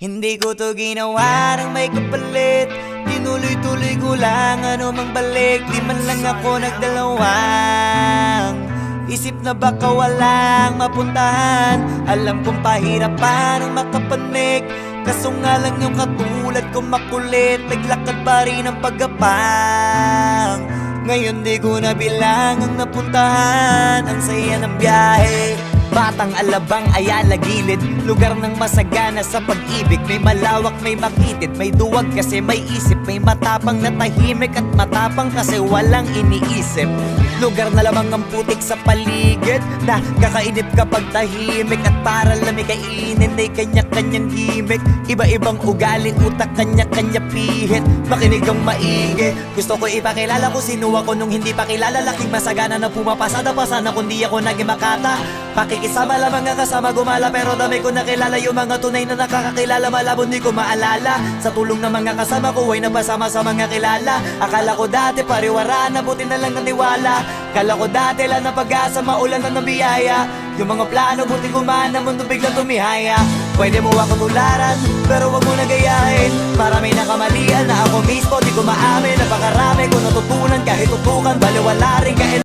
Hindi ko to ginawa ng may kapalit. Tinuloy-tuloy ko lang ano mang balik. Di man lang ako nagdalawang isip na baka walang mapuntahan. Alam kong pahirapan ang makapanik, kaso nga lang yung katulad ko makulit. Naglakad pa rin ang pagkapang. Ngayon di ko na bilang ang napuntahan. Ang saya ng biyahe, Batang Alabang, Ayala, Gilid, lugar ng masagana sa pag-ibig. May malawak, may makitid, may duwag kasi may isip. May matapang na tahimik at matapang kasi walang iniisip. Lugar na lamang ang putik sa paligid, na kakainip kapag tahimik. At para lamig kainin ay kanya-kanyang gimmick. Iba-ibang ugali, utak, kanya-kanya pihit. Makinig ang maigi, gusto ko ipakilala kung sino ako nung hindi pa kilala. Laking masagana na pumapasada pa sana kung di ako naging makata. Pakikisama lamang ang kasama gumala, pero dami ko nakilala yung mga tunay na nakakakilala. Malabon di ko maalala, sa tulong ng mga kasama ko ay napasama sa mga kilala. Akala ko dati pariwara na, buti na lang naniwala. Kala ko dati lang na pag-asa, maulan na ng biyaya. Yung mga plano buti gumana, mundo biglang tumihaya. Pwede mo ako tularan, pero wag mo na gayahin. Marami na kamalian na ako mismo di ko maamin. Napakarami ko natutunan kahit tutukan, baliwala rin kahit